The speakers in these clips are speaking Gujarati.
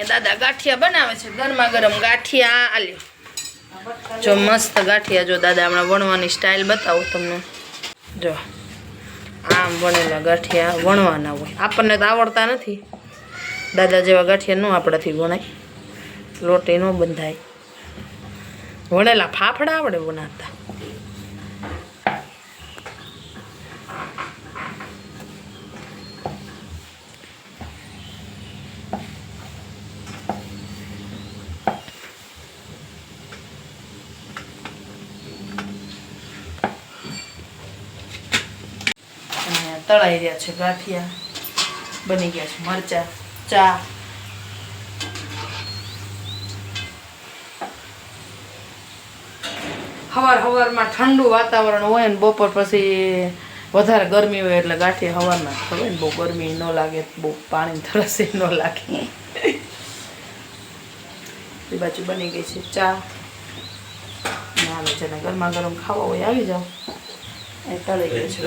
એ દાદા ગાંઠિયા બનાવે છે, ગરમા ગરમ ગાંઠિયા. આલ્યો જો મસ્ત ગાંઠિયા. જો દાદા હમણાં વણવાની સ્ટાઇલ બતાવું તમને. જો આમ વણેલા ગાંઠિયા વણવાના હોય. આપણને તો આવડતા નથી. દાદા જેવા ગાંઠિયા ન આપણાથી વણાય, લોટી ન બંધાય. વણેલા ફાફડા આવડે બનાવતા. તળાઈ રહ્યા છે ગાંઠિયા, બની ગયા છે મરચા, ચા. હવારમાં ઠંડુ વાતાવરણ હોય ને બપોર પછી વધારે ગરમી હોય એટલે ગાંઠિયા હવારમાં ખબર ને બહુ ગરમી ન લાગે, બહુ પાણી તરસે ન લાગે. એ બાજુ બની ગઈ છે ચા. ના જેને ગરમા ગરમ ખાવા હોય આવી જાઓ. એ તળી ગયું છે.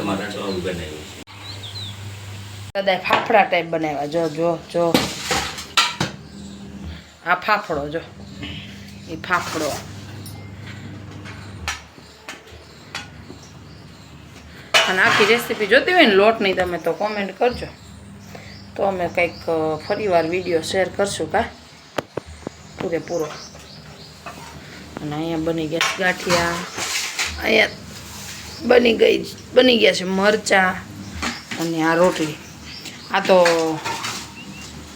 દાદા ફાફડા ટાઈપ બનાવ્યા. જો જો જો આ ફાફડો, જો એ ફાફડો. અને આખી રેસીપી જોતી હોય ને લોટની તમે તો કોમેન્ટ કરજો, તો અમે કંઈક ફરીવાર વિડીયો શેર કરશું કા પૂરેપૂરો. અને અહીંયા બની ગયા ગાંઠિયા, અહીંયા બની ગયા છે મરચાં અને આ રોટલી. આ તો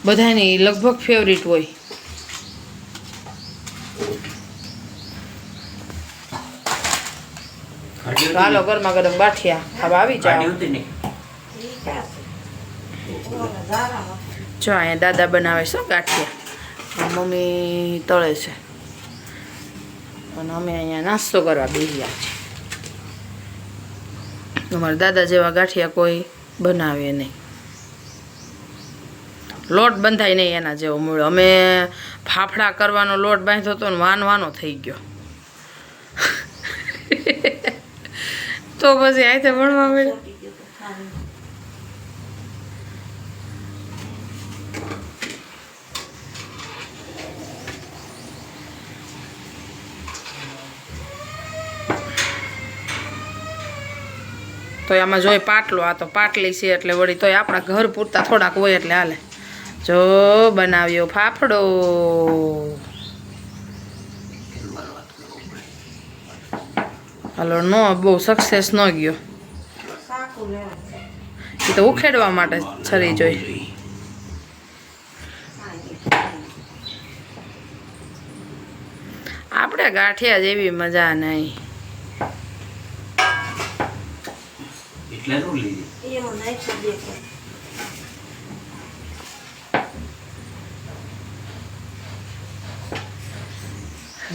બધાની લગભગ ફેવરિટ હોય. હાલો ગરમા ગરમ ગાંઠિયા હવે આવી જાઓ. જો અહીંયા દાદા બનાવે છે ગાંઠિયા, મમ્મી તળે છે અને અમે અહીંયા નાસ્તો કરવા બેસ્યા છીએ. અમારા દાદા જેવા ગાંઠિયા કોઈ બનાવે નહીં, લોટ બંધાય નહીં એના જેવો મૂળ. અમે ફાફડા કરવાનો લોટ બાંધ્યો હતો ને વાનવાનો થઈ ગયો. તો પછી આથી ભણવા મળ્યો. તો આમાં જોઈએ પાટલો, આ તો પાટલી છે એટલે વળી તોય આપણા ઘર પૂરતા થોડાક હોય એટલે હાલે. જો બનાવ્યો ફાફડો. હાલો નો બહુ સક્સેસ ન ગયો, એ તો ઉખેડવા માટે છરી જોઈ. આપણે ગાંઠિયા જેવી મજા નહીં.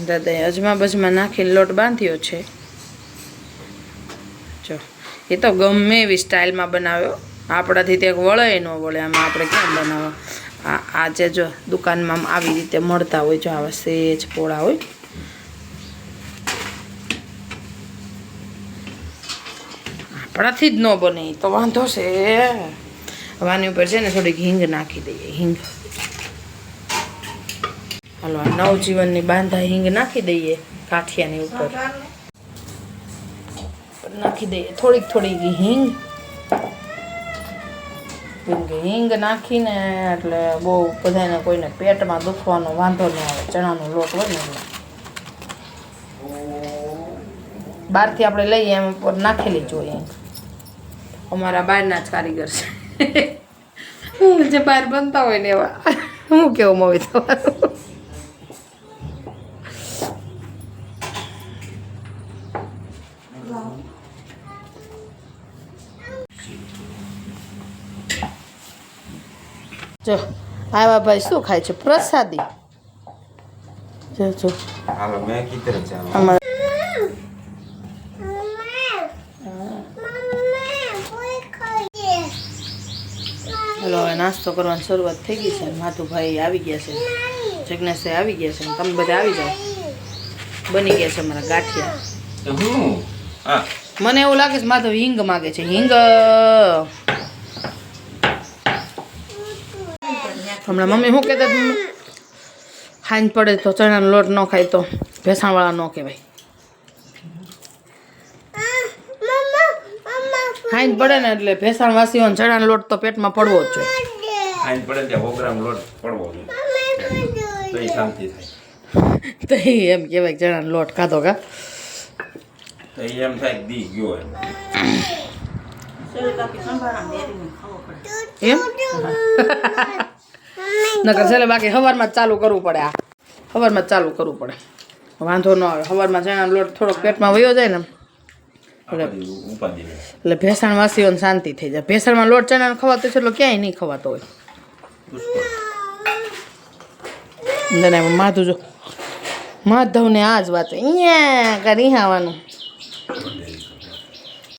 દાદાએ અજમા બજમા નાખીને લોટ બાંધ્યો છે. જો એ તો ગમે એવી સ્ટાઇલમાં બનાવ્યો, આપણાથી તે વળે ન વળે. આમાં આપણે ક્યાં બનાવવા? આજે જો દુકાનમાં આવી રીતે મળતા હોય, જો આવા સેજ પોળા હોય. આપણાથી જ ન બને તો વાંધો છે. આની ઉપર છે ને થોડીક હિંગ નાખી દઈએ. હિંગ હાલો નવજીવનની બાંધા હિંગ નાખી દઈએ કાઠિયાની ઉપર નાખી દઈએ. થોડીક થોડીક હિંગ નાખીને એટલે બહુ બધાને કોઈને પેટમાં દુખવાનો વાંધો ન આવે. ચણાનો લોટ હોય ને એટલે બહારથી આપણે લઈએ એમ ઉપર નાખેલી જોઈએ. અમારા બહારના જ કારીગર છે, જે બહાર બનતા હોય ને એવા. હું કેવું મવી તમારું? જો આવા ભાઈ શું ખાય છે? પ્રસાદી. જો જો હાલો મેં કીધું છે અમાર હાલો હવે નાસ્તો કરવાની શરૂઆત થઈ ગઈ છે. માધુભાઈ આવી ગયા છે, જગનેશભાઈ આવી ગયા છે, તમે બધા આવી જાઓ. બની ગયા છે અમારા ગાંઠિયા. મને એવું લાગે છે માધવ હિંગ માગે છે. હિંગ હમણાં મમ્મી શું કહેતા? ખાંજ પડે તો ચણાનો લોટ ન ખાય તો ભેસાણવાળા ન કહેવાય. ખાંજ પડે ને એટલે ભેસાણ વાસીઓને ચણાનો લોટ તો પેટમાં પડવો જ જોઈએ. ખાંજ પડે ત્યાં 100 ગ્રામ લોટ પડવો જોઈએ તો એ શાંતિ થાય. તો એ એમ કહેવાય ચણાનો લોટ ખાધો કા તો એ એમ થાય કે દી ગયો એમ. એમ નકર છેલ્લે બાકી સવારમાં જ ચાલુ કરવું પડે. આ સવારમાં જ ચાલુ કરવું પડે, વાંધો ન આવે. સવારમાં ચણાનો લોટ થોડોક પેટમાં વયો જાય ને ઉપાધિ નહીં. એટલે ભેસાણ વાસીઓને શાંતિ થઈ જાય. ભેસાણમાં લોટ ચણાનો ખવાતો છે એટલે ક્યાંય નહીં ખવાતો હોય. માધું જો માધવને આ જ વાત અહીંયા કરી આવવાનું